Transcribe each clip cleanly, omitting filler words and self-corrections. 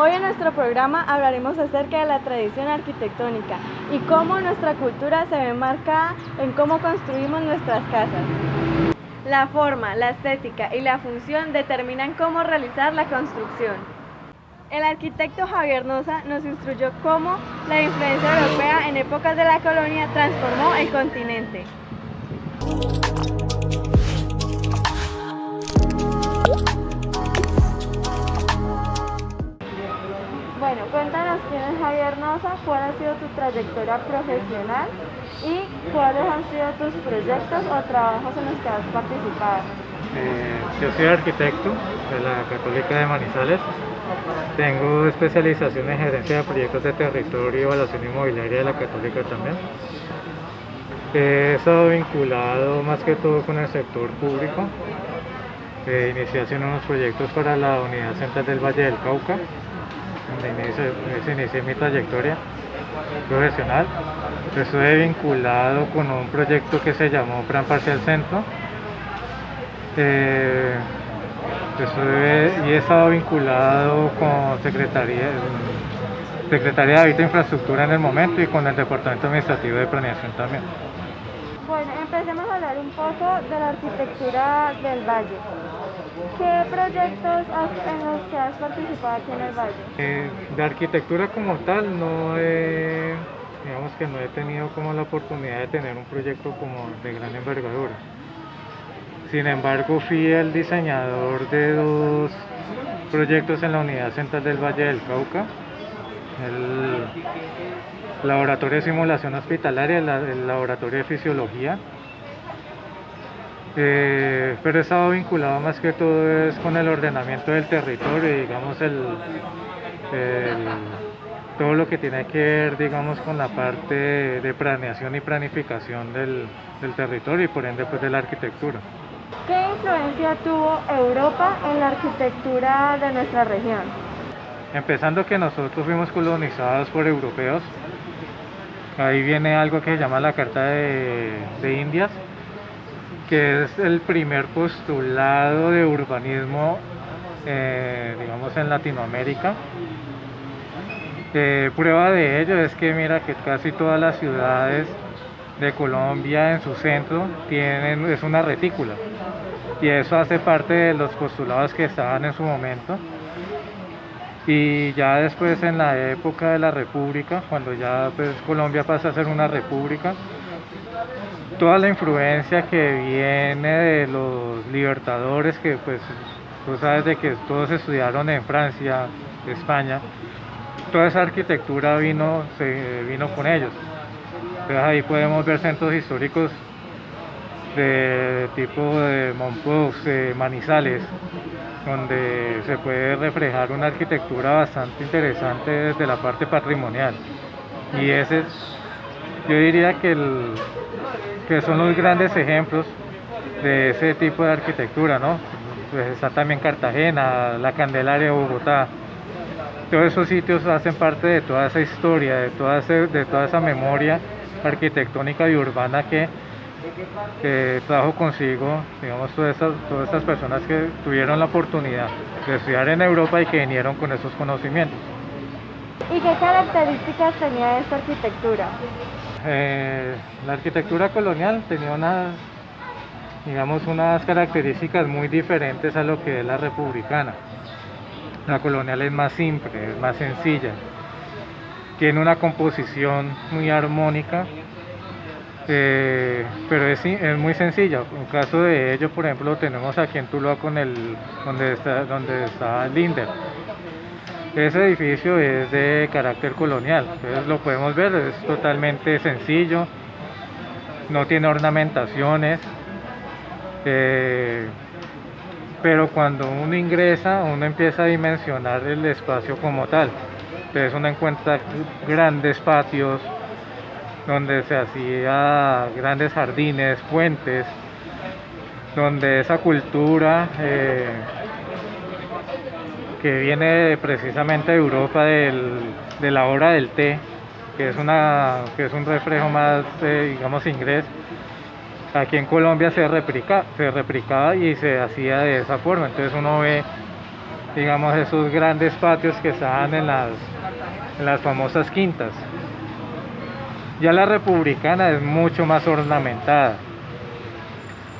Hoy en nuestro programa hablaremos acerca de la tradición arquitectónica y cómo nuestra cultura se ve marcada en cómo construimos nuestras casas. La forma, la estética y la función determinan cómo realizar la construcción. El arquitecto Javier Noza nos instruyó cómo la influencia europea en épocas de la colonia transformó el continente. Bueno, cuéntanos quién es Javier Noza, cuál ha sido tu trayectoria profesional y cuáles han sido tus proyectos o trabajos en los que has participado. Yo soy arquitecto de la Católica de Manizales. Tengo especialización en gerencia de proyectos de territorio y evaluación inmobiliaria de la Católica también. He estado vinculado más que todo con el sector público. Inicié haciendo unos proyectos para la Unidad Central del Valle del Cauca, donde inicié mi trayectoria profesional. Estuve vinculado con un proyecto que se llamó Plan Parcial Centro. Y he estado vinculado con Secretaría de Hábitat e Infraestructura en el momento y con el Departamento Administrativo de Planeación también. Bueno, empecemos a hablar un poco de la arquitectura del Valle. ¿Qué proyectos en los que has participado aquí en el Valle? De arquitectura como tal, digamos que no he tenido como la oportunidad de tener un proyecto como de gran envergadura. Sin embargo, fui el diseñador de dos proyectos en la Unidad Central del Valle del Cauca, el Laboratorio de Simulación Hospitalaria, el Laboratorio de Fisiología. Pero he estado vinculado más que todo es con el ordenamiento del territorio y digamos todo lo que tiene que ver digamos con la parte de planeación y planificación del territorio y por ende pues de la arquitectura. ¿Qué influencia tuvo Europa en la arquitectura de nuestra región? Empezando que nosotros fuimos colonizados por europeos, ahí viene algo que se llama la Carta de Indias, que es el primer postulado de urbanismo, digamos, en Latinoamérica. Prueba de ello es que mira que casi todas las ciudades de Colombia en su centro es una retícula, y eso hace parte de los postulados que estaban en su momento. Y ya después en la época de la República, cuando ya pues Colombia pasa a ser una república, toda la influencia que viene de los libertadores, que pues tú sabes de que todos estudiaron en Francia, España, toda esa arquitectura vino con ellos. Entonces ahí podemos ver centros históricos de tipo de Monpós, Manizales, donde se puede reflejar una arquitectura bastante interesante desde la parte patrimonial. Y yo diría que son los grandes ejemplos de ese tipo de arquitectura, ¿no? Pues está también Cartagena, la Candelaria de Bogotá. Todos esos sitios hacen parte de toda esa historia, de toda esa memoria arquitectónica y urbana que trajo consigo, digamos, todas estas personas que tuvieron la oportunidad de estudiar en Europa y que vinieron con esos conocimientos. ¿Y qué características tenía esta arquitectura? La arquitectura colonial tenía unas características muy diferentes a lo que es la republicana. La colonial es más simple, es más sencilla, tiene una composición muy armónica, pero es muy sencilla. Un caso de ello, por ejemplo, lo tenemos aquí en Tuluá donde está el Linder. Ese edificio es de carácter colonial, entonces lo podemos ver, es totalmente sencillo, no tiene ornamentaciones, pero cuando uno ingresa, uno empieza a dimensionar el espacio como tal. Entonces uno encuentra grandes patios, donde se hacía grandes jardines, puentes, donde esa cultura que viene precisamente de Europa de la hora del té, que es un reflejo más digamos inglés, aquí en Colombia se replicaba y se hacía de esa forma. Entonces uno ve digamos, esos grandes patios que estaban en las famosas quintas. Ya la republicana es mucho más ornamentada.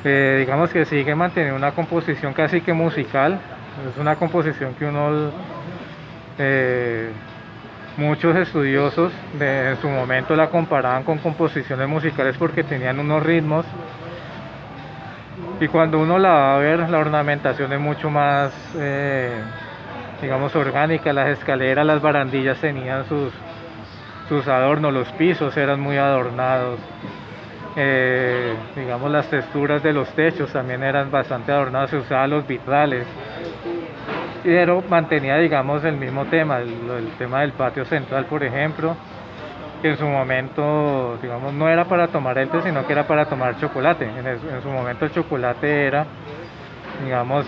Digamos que sigue manteniendo una composición casi que musical. Es una composición que muchos estudiosos en su momento la comparaban con composiciones musicales porque tenían unos ritmos, y cuando uno la va a ver, la ornamentación es mucho más, digamos, orgánica. Las escaleras, las barandillas tenían sus adornos, los pisos eran muy adornados. Digamos, las texturas de los techos también eran bastante adornadas, se usaban los vitrales, pero mantenía, digamos, el mismo tema, el tema del patio central, por ejemplo, que en su momento, digamos, no era para tomar el té, sino que era para tomar chocolate. En su momento el chocolate era, digamos,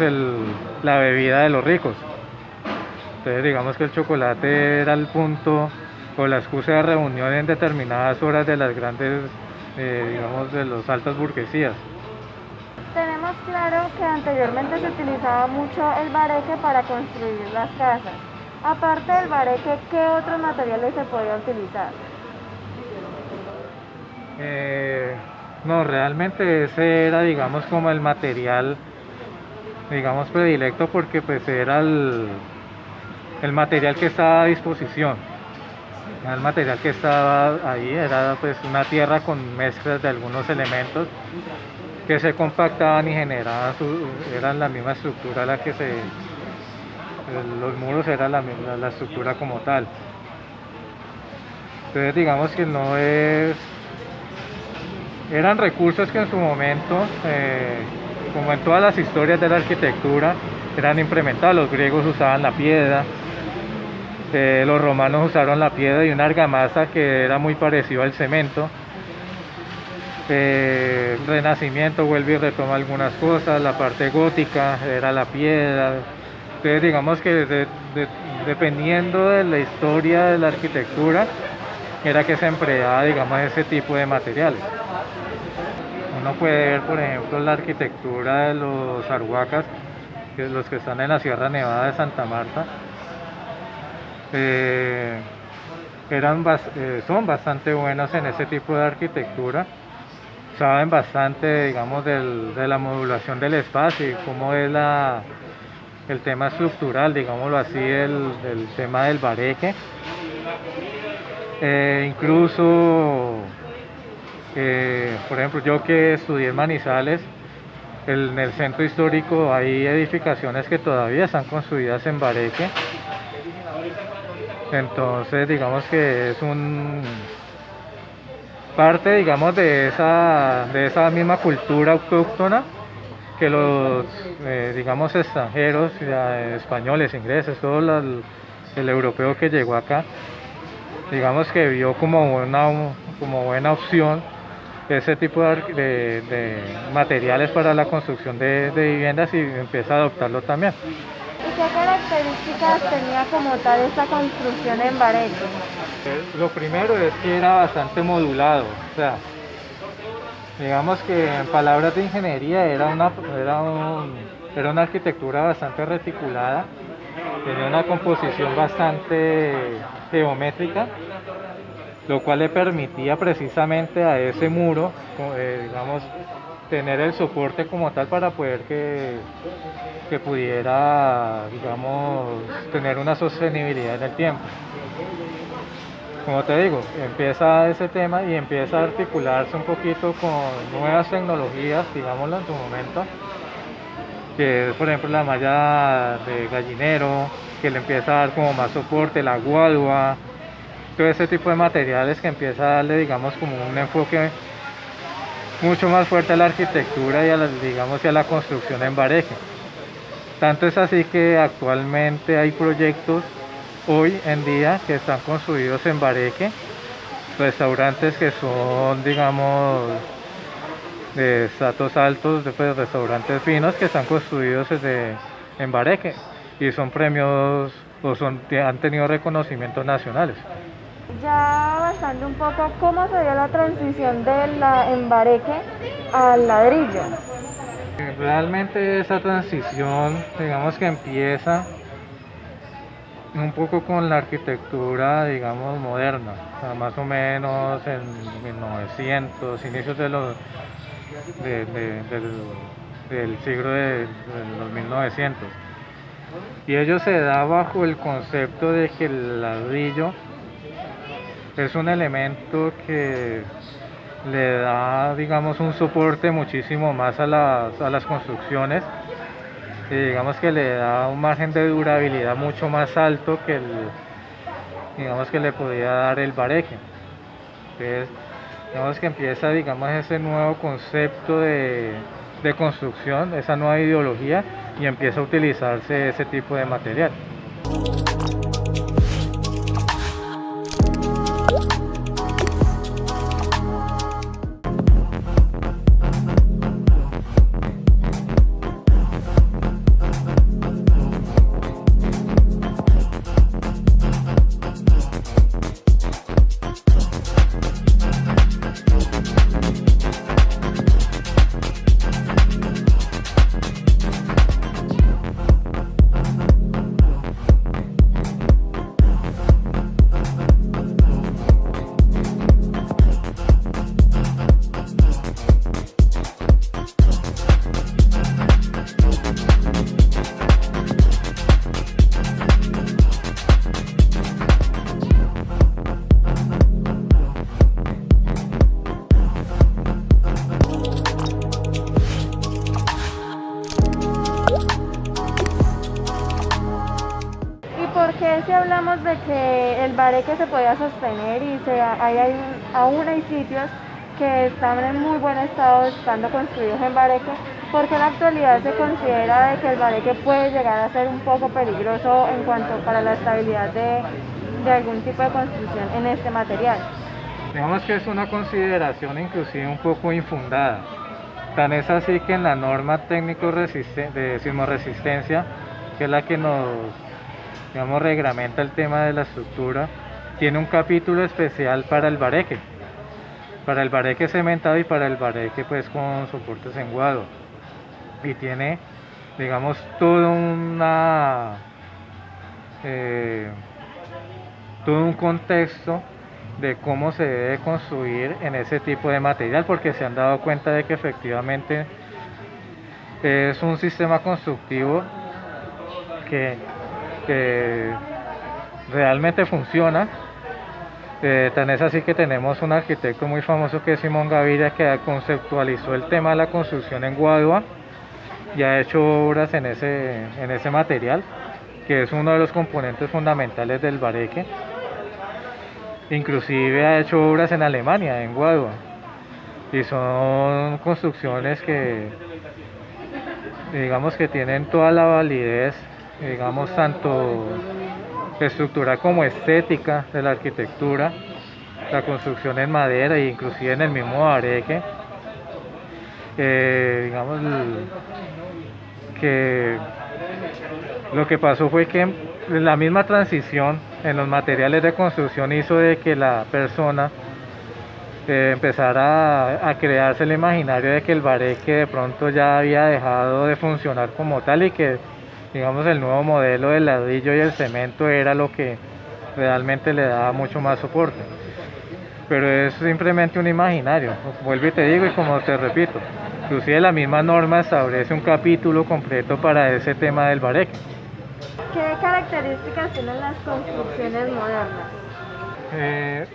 la bebida de los ricos. Entonces, digamos que el chocolate era el punto o la excusa de reunión en determinadas horas de las grandes, digamos, de las altas burguesías. Tenemos claro que anteriormente se utilizaba mucho el bareque para construir las casas. Aparte del bareque, ¿qué otros materiales se podía utilizar? No, realmente ese era, digamos, como el material, digamos, predilecto, porque pues era el material que estaba a disposición. El material que estaba ahí era pues una tierra con mezclas de algunos elementos que se compactaban y generaban eran la misma estructura los muros eran la estructura como tal. Entonces, digamos que no es, eran recursos que en su momento, como en todas las historias de la arquitectura, eran implementados. Los griegos usaban la piedra, los romanos usaron la piedra y una argamasa que era muy parecido al cemento. El Renacimiento vuelve y retoma algunas cosas, la parte gótica era la piedra. Entonces, digamos que dependiendo de la historia de la arquitectura, era que se empleaba, digamos, ese tipo de materiales. Uno puede ver, por ejemplo, la arquitectura de los arhuacas, los que están en la Sierra Nevada de Santa Marta. Son bastante buenos en ese tipo de arquitectura. Saben bastante, digamos, de la modulación del espacio y cómo es el tema estructural, digámoslo así, el tema del bareque. Incluso, por ejemplo, yo que estudié en Manizales, en el centro histórico hay edificaciones que todavía están construidas en bareque. Entonces, digamos que es parte, digamos, de esa misma cultura autóctona que los, digamos, extranjeros, españoles, ingleses, todo el europeo que llegó acá, digamos que vio como buena opción ese tipo de materiales para la construcción de viviendas, y empieza a adoptarlo también. ¿Y qué características tenía como tal esta construcción en bareque? Lo primero es que era bastante modulado, o sea, digamos que en palabras de ingeniería era una arquitectura bastante reticulada, tenía una composición bastante geométrica, lo cual le permitía precisamente a ese muro, digamos, tener el soporte como tal para poder que pudiera, digamos, tener una sostenibilidad en el tiempo. Como te digo, empieza ese tema y empieza a articularse un poquito con nuevas tecnologías, digámoslo en su momento, que es, por ejemplo, la malla de gallinero, que le empieza a dar como más soporte, la guadua, todo ese tipo de materiales que empieza a darle, digamos, como un enfoque mucho más fuerte a la arquitectura y digamos, y a la construcción en bareque. Tanto es así que actualmente hay proyectos hoy en día que están construidos en bareque, restaurantes que son, digamos, de estratos altos, pues, restaurantes finos que están construidos en bareque y son premios han tenido reconocimientos nacionales. Ya avanzando un poco, ¿cómo se dio la transición en bareque al ladrillo? Realmente esa transición, digamos que empieza un poco con la arquitectura, digamos, moderna, o sea, más o menos en 1900, inicios del, del siglo de los 1900. Y ello se da bajo el concepto de que el ladrillo es un elemento que le da, digamos, un soporte muchísimo más a las construcciones, y digamos que le da un margen de durabilidad mucho más alto que digamos que le podía dar el bareque. Entonces, digamos que empieza, digamos, ese nuevo concepto de construcción, esa nueva ideología, y empieza a utilizarse ese tipo de material. Porque si hablamos de que el bareque se podía sostener y aún hay sitios que están en muy buen estado estando construidos en bareque, porque en la actualidad se considera de que el bareque puede llegar a ser un poco peligroso en cuanto para la estabilidad de algún tipo de construcción en este material? Digamos que es una consideración inclusive un poco infundada. Tan es así que en la norma técnico de sismoresistencia, que es la que nos, digamos, reglamenta el tema de la estructura, tiene un capítulo especial para el bareque cementado y para el bareque pues con soportes en guado. Y tiene, digamos, todo un contexto de cómo se debe construir en ese tipo de material, porque se han dado cuenta de que efectivamente es un sistema constructivo que realmente funciona. Tan es así que tenemos un arquitecto muy famoso que es Simón Gaviria, que conceptualizó el tema de la construcción en Guadua y ha hecho obras en ese material, que es uno de los componentes fundamentales del bareque. Inclusive ha hecho obras en Alemania, en Guadua, y son construcciones que, digamos, que tienen toda la validez, digamos, tanto estructural como estética de la arquitectura, la construcción en madera e inclusive en el mismo bareque. Digamos que lo que pasó fue que la misma transición en los materiales de construcción hizo de que la persona empezara a crearse el imaginario de que el bareque de pronto ya había dejado de funcionar como tal, y que, digamos, el nuevo modelo del ladrillo y el cemento era lo que realmente le daba mucho más soporte. Pero es simplemente un imaginario, vuelvo y te digo, y como te repito, inclusive la misma norma establece un capítulo completo para ese tema del bareque. ¿Qué características tienen las construcciones modernas?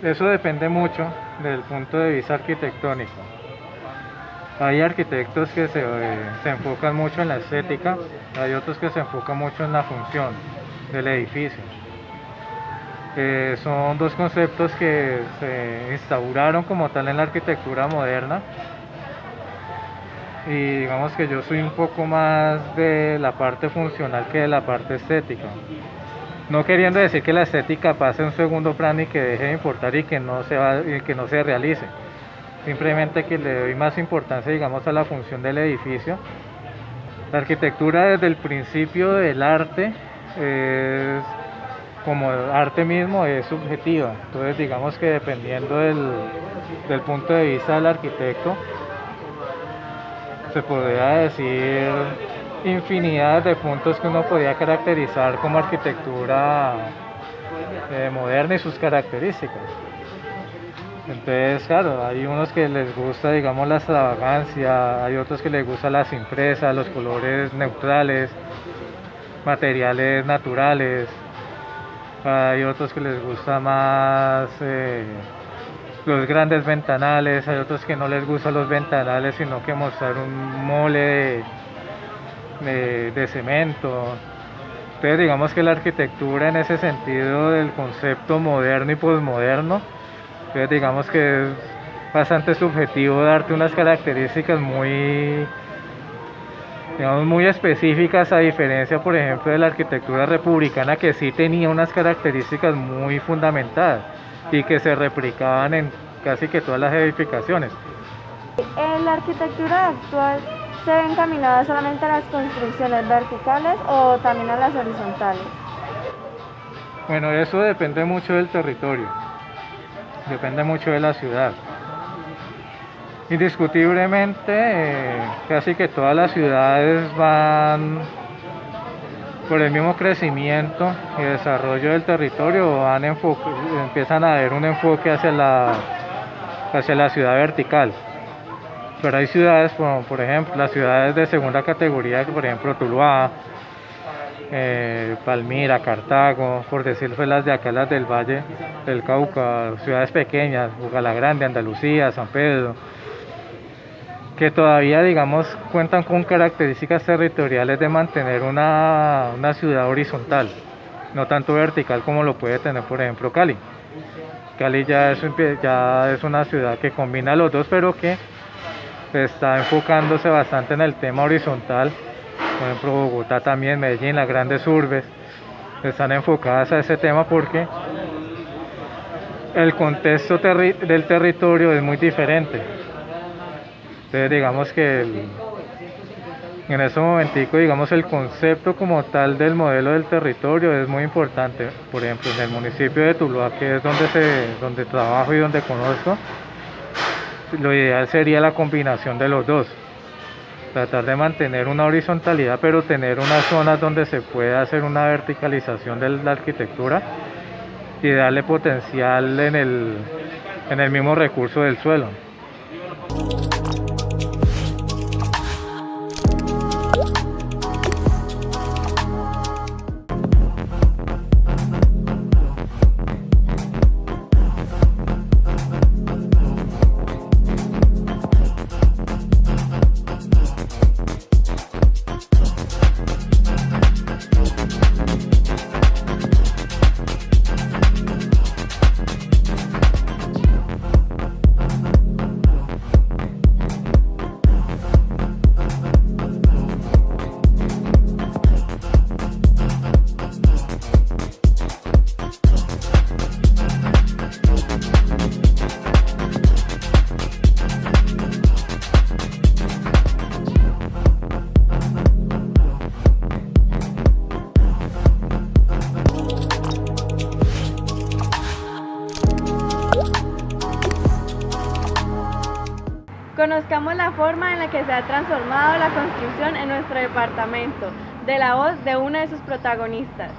Eso depende mucho del punto de vista arquitectónico. Hay arquitectos que se enfocan mucho en la estética, hay otros que se enfocan mucho en la función del edificio. Son dos conceptos que se instauraron como tal en la arquitectura moderna, y digamos que yo soy un poco más de la parte funcional que de la parte estética. No queriendo decir que la estética pase a un segundo plano y que deje de importar y que no se realice. Simplemente que le doy más importancia, digamos, a la función del edificio. La arquitectura desde el principio del arte, como arte mismo, es subjetiva. Entonces digamos que dependiendo del punto de vista del arquitecto, se podría decir infinidad de puntos que uno podía caracterizar como arquitectura moderna y sus características. Entonces, claro, hay unos que les gusta, digamos, la extravagancia, hay otros que les gusta la simpleza, los colores neutrales, materiales naturales, hay otros que les gusta más los grandes ventanales, hay otros que no les gustan los ventanales, sino que mostrar un mole de cemento. Entonces, digamos que la arquitectura en ese sentido del concepto moderno y posmoderno, entonces digamos que es bastante subjetivo darte unas características muy, digamos, muy específicas, a diferencia, por ejemplo, de la arquitectura republicana, que sí tenía unas características muy fundamentadas y que se replicaban en casi que todas las edificaciones. ¿En la arquitectura actual se ve encaminada solamente a las construcciones verticales o también a las horizontales? Bueno, eso depende mucho del territorio, depende mucho de la ciudad. Indiscutiblemente, casi que todas las ciudades van por el mismo crecimiento y desarrollo del territorio, empiezan a haber un enfoque hacia la ciudad vertical. Pero hay ciudades, como por ejemplo las ciudades de segunda categoría, por ejemplo Tuluá, Palmira, Cartago, por decirlo, las de acá, las del Valle del Cauca, ciudades pequeñas, Bogotá Grande, Andalucía, San Pedro, que todavía, digamos, cuentan con características territoriales de mantener una ciudad horizontal, no tanto vertical como lo puede tener, por ejemplo, Cali. Cali ya es una ciudad que combina los dos, pero que está enfocándose bastante en el tema horizontal. Por ejemplo, Bogotá también, Medellín, las grandes urbes están enfocadas a ese tema porque el contexto del territorio es muy diferente. Entonces, digamos que en ese momentico, digamos, el concepto como tal del modelo del territorio es muy importante. Por ejemplo, en el municipio de Tuluá, que es donde trabajo y donde conozco, lo ideal sería la combinación de los dos. Tratar de mantener una horizontalidad, pero tener unas zonas donde se pueda hacer una verticalización de la arquitectura y darle potencial en el mismo recurso del suelo. Conozcamos la forma en la que se ha transformado la construcción en nuestro departamento, de la voz de uno de sus protagonistas.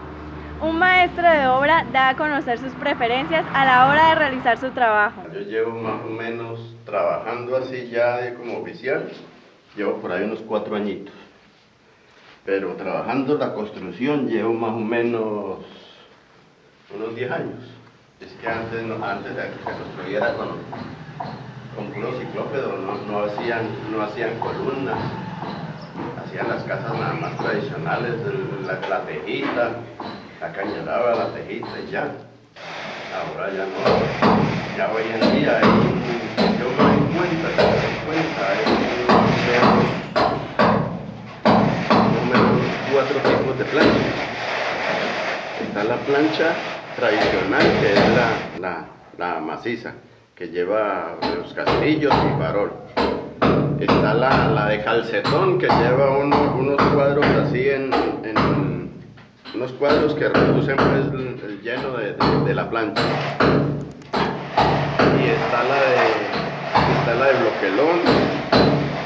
Un maestro de obra da a conocer sus preferencias a la hora de realizar su trabajo. Yo llevo más o menos trabajando así ya como oficial, llevo por ahí unos 4 añitos. Pero trabajando la construcción llevo más o menos unos 10 años. Es que antes de que se construyera con puro ciclópedo, no hacían columnas, hacían las casas nada más tradicionales, la tejita, la cañalaba, la tejita y ya. Ahora ya no, ya hoy en día yo me doy cuenta, hay 4 tipos de planchas. Está la plancha tradicional, que es la maciza, que lleva los castillos y farol. Está la de calcetón, que lleva unos cuadros así unos cuadros que reducen pues, el lleno de la plancha. Y está la de bloquelón.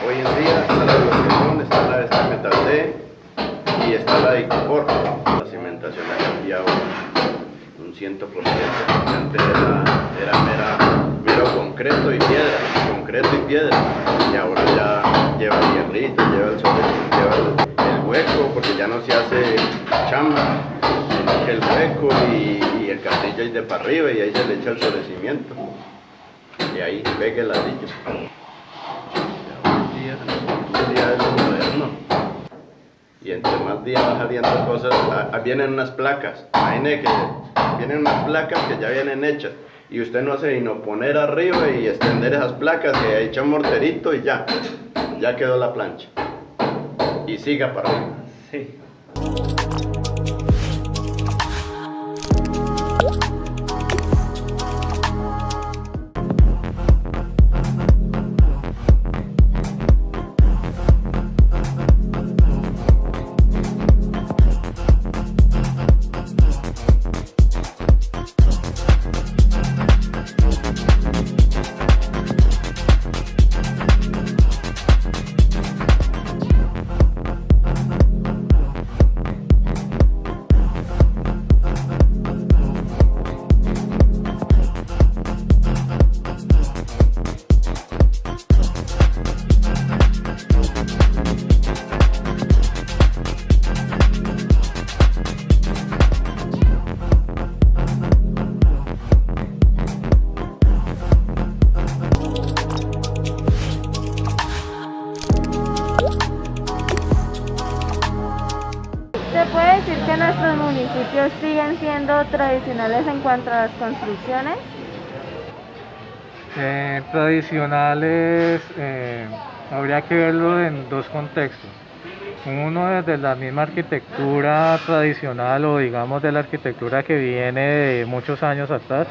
Hoy en día está la de bloquelón, está la de esta metal D, pala y copor. La cimentación ha cambiado un 100%. Antes era mero concreto y piedra, y ahora ya lleva hierrito, lleva el sol, lleva el hueco, porque ya no se hace chamba, sino que el hueco y el castillo es de para arriba, y ahí se le echa el solecimiento, y ahí pega el ladrillo. Hoy día es lo moderno, y entre más días van saliendo cosas. Vienen unas placas, imagínate que vienen unas placas que ya vienen hechas, y usted no hace sino poner arriba y extender esas placas, y echa un morterito y ya quedó la plancha, y siga para arriba. Sí. ¿Se puede decir que nuestros municipios siguen siendo tradicionales en cuanto a las construcciones? Tradicionales, habría que verlo en dos contextos. Uno desde la misma arquitectura tradicional, o digamos de la arquitectura que viene de muchos años atrás,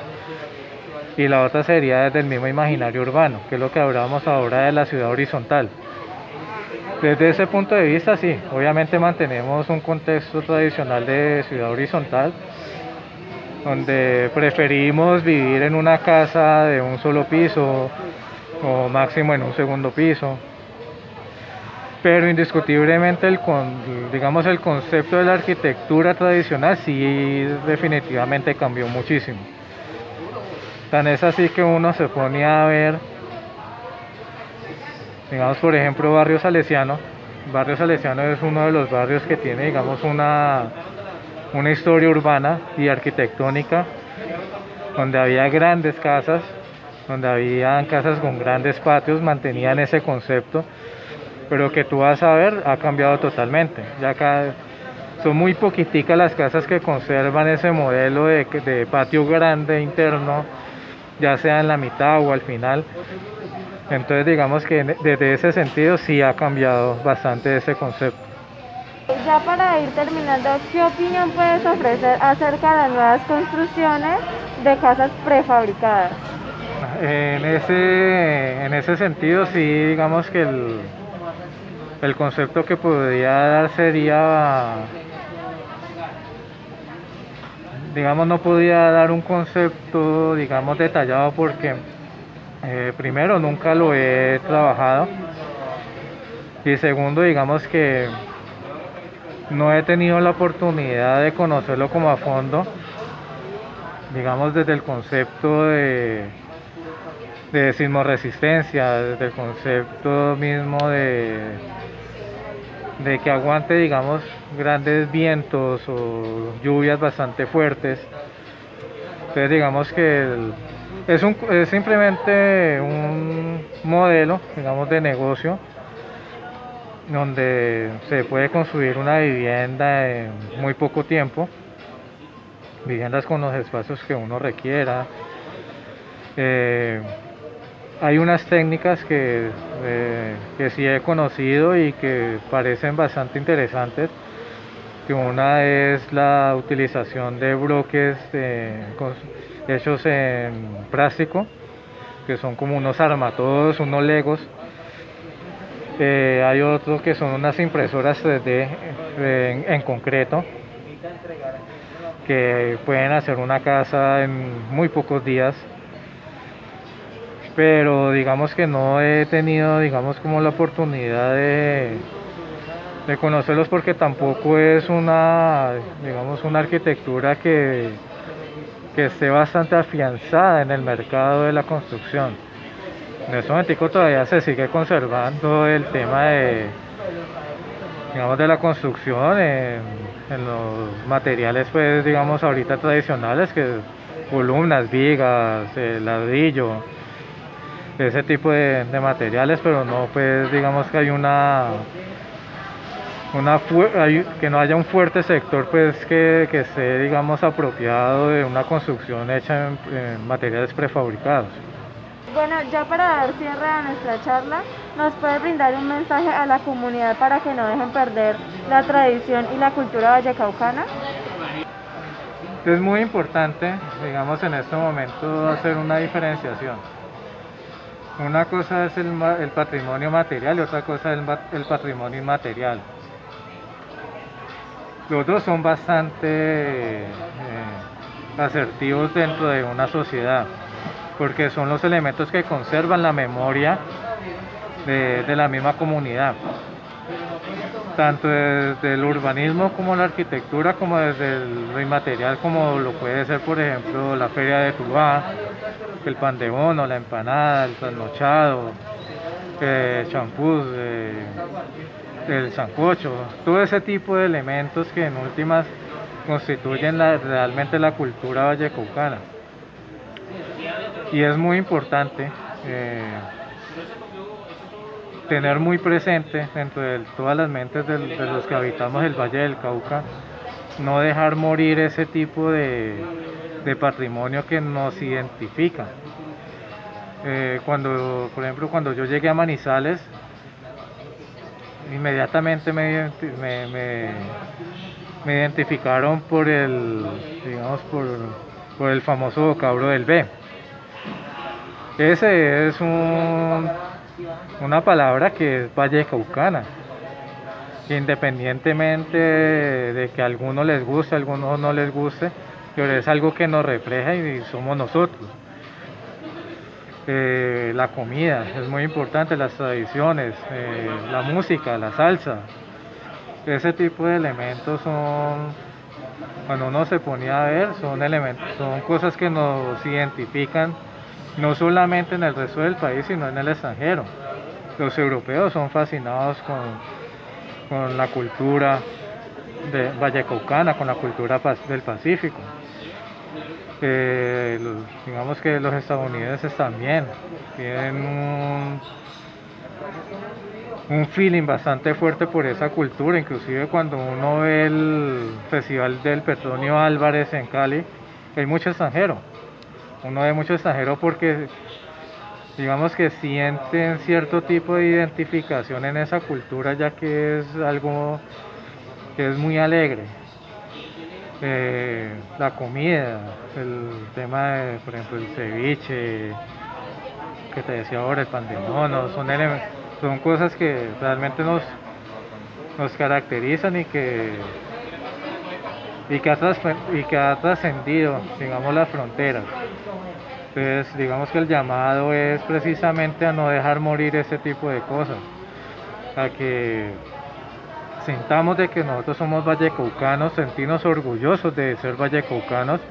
y la otra sería desde el mismo imaginario urbano, que es lo que hablábamos ahora de la ciudad horizontal. Desde ese punto de vista, sí, obviamente mantenemos un contexto tradicional de ciudad horizontal, donde preferimos vivir en una casa de un solo piso o máximo en un segundo piso. Pero indiscutiblemente el concepto de la arquitectura tradicional sí definitivamente cambió muchísimo. Tan es así que uno se pone a ver, digamos, por ejemplo, Barrio Salesiano. Barrio Salesiano es uno de los barrios que tiene, digamos, una historia urbana y arquitectónica, donde había grandes casas, donde había casas con grandes patios, mantenían ese concepto, pero que tú vas a ver ha cambiado totalmente. Ya acá son muy poquiticas las casas que conservan ese modelo de patio grande interno, ya sea en la mitad o al final. Entonces digamos que desde ese sentido sí ha cambiado bastante ese concepto. Ya para ir terminando, ¿qué opinión puedes ofrecer acerca de las nuevas construcciones de casas prefabricadas? En ese sentido sí, digamos que el concepto que podría dar sería, digamos, no podría dar un concepto, digamos, detallado, porque primero nunca lo he trabajado, y segundo, digamos que no he tenido la oportunidad de conocerlo como a fondo, digamos, desde el concepto de sismorresistencia, desde el concepto mismo de que aguante, digamos, grandes vientos o lluvias bastante fuertes. Entonces digamos que es simplemente un modelo, digamos, de negocio, donde se puede construir una vivienda en muy poco tiempo, viviendas con los espacios que uno requiera. Hay unas técnicas que sí he conocido y que parecen bastante interesantes, que una es la utilización de bloques hechos en plástico, que son como unos armatodos, unos legos. Hay otros que son unas impresoras 3D en concreto, que pueden hacer una casa en muy pocos días. Pero digamos que no he tenido, digamos, como la oportunidad de de conocerlos porque tampoco es una, digamos, una arquitectura que esté bastante afianzada en el mercado de la construcción. En este momento todavía se sigue conservando el tema de, digamos, de la construcción en los materiales, pues, digamos, ahorita tradicionales, que columnas, vigas, ladrillo, ese tipo de materiales, pero no, pues, digamos que hay que no haya un fuerte sector, pues, que esté, digamos, apropiado de una construcción hecha en materiales prefabricados. Bueno, ya para dar cierre a nuestra charla, ¿nos puede brindar un mensaje a la comunidad para que no dejen perder la tradición y la cultura vallecaucana? Es muy importante, digamos, en este momento hacer una diferenciación. Una cosa es el patrimonio material y otra cosa es el patrimonio inmaterial. Los dos son bastante asertivos dentro de una sociedad, porque son los elementos que conservan la memoria de la misma comunidad, tanto desde el urbanismo como la arquitectura, como desde lo inmaterial, como lo puede ser, por ejemplo, la feria de Tuluá, el pan de bono, la empanada, el trasnochado, champús, el sancocho, todo ese tipo de elementos que en últimas constituyen realmente la cultura vallecaucana. Y es muy importante tener muy presente dentro de todas las mentes de los que habitamos el Valle del Cauca, no dejar morir ese tipo de patrimonio que nos identifica. Por ejemplo, cuando yo llegué a Manizales, inmediatamente me identificaron por digamos, por el famoso vocablo del B. Ese es una palabra que es vallecaucana, independientemente de que a algunos les guste, a algunos no les guste, pero es algo que nos refleja y somos nosotros. La comida es muy importante, las tradiciones, la música, la salsa, ese tipo de elementos cuando uno se ponía a ver, son cosas que nos identifican no solamente en el resto del país, sino en el extranjero. Los europeos son fascinados con la cultura vallecaucana, con la cultura del Pacífico. Digamos que los estadounidenses también tienen un feeling bastante fuerte por esa cultura. Inclusive cuando uno ve el Festival del Petronio Álvarez en Cali, hay mucho extranjero. Uno ve mucho extranjero porque, digamos, que sienten cierto tipo de identificación en esa cultura, ya que es algo que es muy alegre. La comida, el tema de, por ejemplo, el ceviche, que te decía ahora, el pan de bono, son cosas que realmente nos caracterizan y que ha trascendido, digamos, las fronteras. Entonces, digamos que el llamado es precisamente a no dejar morir ese tipo de cosas, a que sintamos de que nosotros somos vallecaucanos, sentirnos orgullosos de ser vallecaucanos,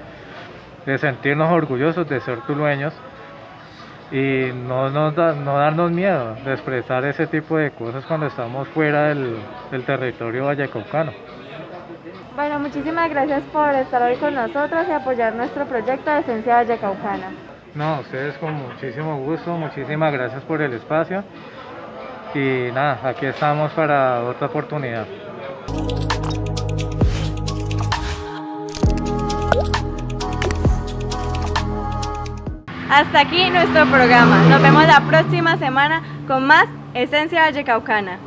de sentirnos orgullosos de ser tulueños y no darnos miedo de expresar ese tipo de cosas cuando estamos fuera del territorio vallecaucano. Bueno, muchísimas gracias por estar hoy con nosotros y apoyar nuestro proyecto de Esencia Vallecaucana. No, ustedes con muchísimo gusto, muchísimas gracias por el espacio. Y nada, aquí estamos para otra oportunidad. Hasta aquí nuestro programa. Nos vemos la próxima semana con más Esencia Vallecaucana.